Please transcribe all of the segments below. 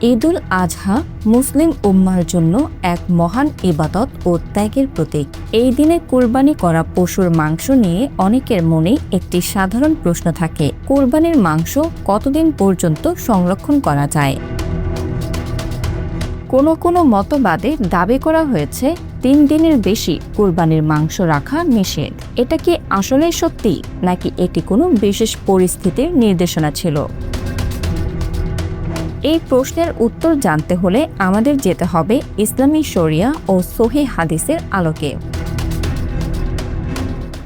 ঈদুল আজহা মুসলিম উম্মার জন্য এক মহান ইবাদত ও ত্যাগের প্রতীক। এই দিনে কুরবানি করা পশুর মাংস নিয়ে অনেকের মনে একটি সাধারণ প্রশ্ন থাকে, কুরবানির মাংস কতদিন পর্যন্ত সংরক্ষণ করা যায়? কোনো মতবাদে দাবি করা হয়েছে ৩ দিনের বেশি কুরবানির মাংস রাখা নিষেধ। এটা কি আসলে সত্যি, নাকি এটি কোনো বিশেষ পরিস্থিতির নির্দেশনা ছিল? এই প্রশ্নের উত্তর জানতে হলে আমাদের যেতে হবে ইসলামী শরিয়া ও সহিহ হাদিসের আলোকে।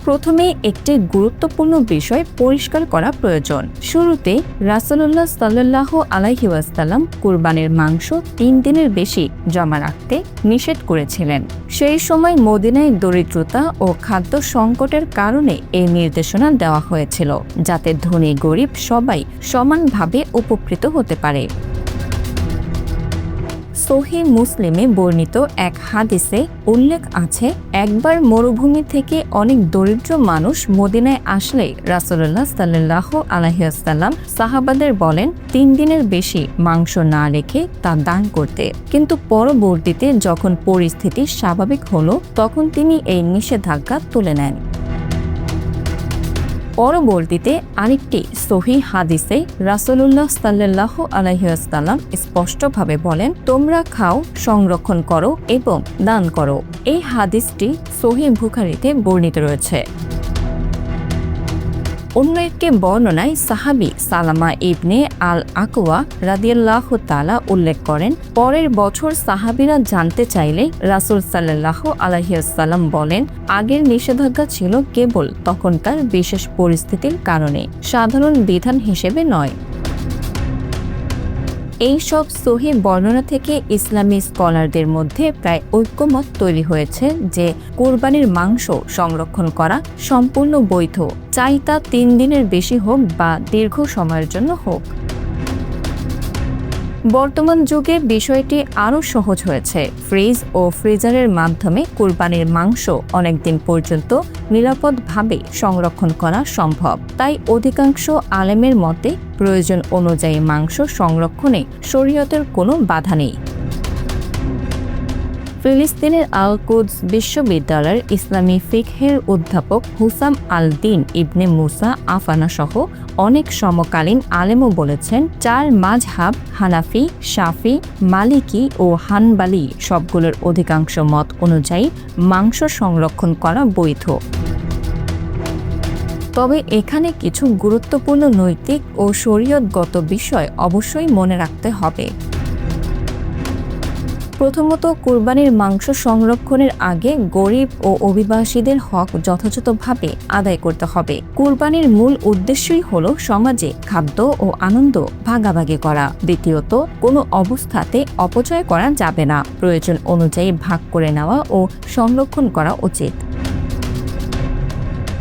প্রথমে একটি গুরুত্বপূর্ণ বিষয় পরিষ্কার করা প্রয়োজন। শুরুতে রাসূলুল্লাহ সাল্লাল্লাহু আলাইহি ওয়াসাল্লাম কুরবানির মাংস ৩ দিনের বেশি জমা রাখতে নিষেধ করেছিলেন। সেই সময় মদিনায় দরিদ্রতা ও খাদ্য সংকটের কারণে এই নির্দেশনা দেওয়া হয়েছিল, যাতে ধনী গরিব সবাই সমানভাবে উপকৃত হতে পারে। সহিহ মুসলিমে বর্ণিত এক হাদিসে উল্লেখ আছে, একবার মরুভূমি থেকে অনেক দরিদ্র মানুষ মদিনায় আসলে রাসূলুল্লাহ সাল্লাল্লাহু আলাইহি ওয়াসাল্লাম সাহাবাদের বলেন ৩ দিনের বেশি মাংস না রেখে তা দান করতে। কিন্তু পরবর্তীতে যখন পরিস্থিতি স্বাভাবিক হলো, তখন তিনি এই নিষেধাজ্ঞা তুলে নেন। পরবর্তীতে আরেকটি সহিহ হাদিসে রাসূলুল্লাহ সাল্লাল্লাহু আলাইহি ওয়াসাল্লাম স্পষ্টভাবে বলেন, তোমরা খাও, সংরক্ষণ করো এবং দান করো। এই হাদিসটি সহিহ বুখারীতে বর্ণিত রয়েছে। অন্য একটি বর্ণনায় সাহাবী সালামা ইবনে আল আকওয়া রাদিয়াল্লাহু তাআলা উল্লেখ করেন, পরের বছর সাহাবীরা জানতে চাইলে রাসূল সাল্লাল্লাহু আলাইহি ওয়াসাল্লাম বলেন, আগের নিষেধাজ্ঞা ছিল কেবল তখনকার বিশেষ পরিস্থিতির কারণে, সাধারণ বিধান হিসেবে নয়। এই সব সহিহ বর্ণনা থেকে ইসলামী স্কলারদের মধ্যে প্রায় ঐক্যমত তৈরি হয়েছে যে কুরবানির মাংস সংরক্ষণ করা সম্পূর্ণ বৈধ, চাই তা ৩ দিনের বেশি হোক বা দীর্ঘ সময়ের জন্য হোক। বর্তমান যুগে বিষয়টি আরও সহজ হয়েছে। ফ্রিজ ও ফ্রিজারের মাধ্যমে কুরবানির মাংস অনেকদিন পর্যন্ত নিরাপদভাবে সংরক্ষণ করা সম্ভব। তাই অধিকাংশ আলেমের মতে প্রয়োজন অনুযায়ী মাংস সংরক্ষণে শরীয়তের কোনো বাধা নেই। ফিলিস্তিনের আল-কুদস বিশ্ববিদ্যালয়ের ইসলামী ফিকহের অধ্যাপক হুসাম আল-দিন ইবনে মুসা আফানা সহ অনেক সমকালীন আলেমও বলেছেন, ৪ মাযহাব হানাফি, শাফি, মালিকি ও হানবালি সবগুলোর অধিকাংশ মত অনুযায়ী মাংস সংরক্ষণ করা বৈধ। তবে এখানে কিছু গুরুত্বপূর্ণ নৈতিক ও শরীয়তগত বিষয় অবশ্যই মনে রাখতে হবে। প্রথমত, কুরবানির মাংস সংরক্ষণের আগে গরিব ও অভিবাসীদের হক যথাযথভাবে আদায় করতে হবে। কুরবানির মূল উদ্দেশ্যই হলো সমাজে খাদ্য ও আনন্দ ভাগাভাগি করা। দ্বিতীয়ত, কোনো অবস্থাতে অপচয় করা যাবে না, প্রয়োজন অনুযায়ী ভাগ করে নেওয়া ও সংরক্ষণ করা উচিত।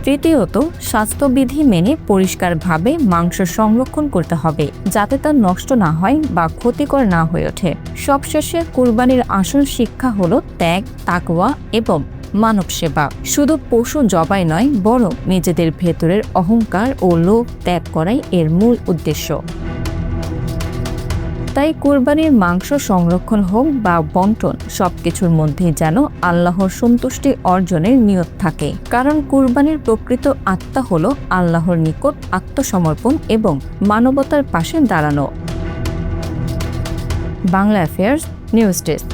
তৃতীয়ত, স্বাস্থ্যবিধি মেনে পরিষ্কারভাবে মাংস সংরক্ষণ করতে হবে, যাতে তা নষ্ট না হয় বা ক্ষতিকর না হয়ে ওঠে। সবশেষে কুরবানির আসল শিক্ষা হলো ত্যাগ, তাকওয়া এবং মানব সেবা। শুধু পশু জবাই নয়, বরং নিজেদের ভেতরের অহংকার ও লোভ ত্যাগ করাই এর মূল উদ্দেশ্য। তাই কুরবানির মাংস সংরক্ষণ হোক বা বন্টন, সবকিছুর মধ্যে যেন আল্লাহর সন্তুষ্টি অর্জনের নিয়ত থাকে। কারণ কুরবানির প্রকৃত আত্মা হলো আল্লাহর নিকট আত্মসমর্পণ এবং মানবতার পাশে দাঁড়ানো। Bangla affairs news desk.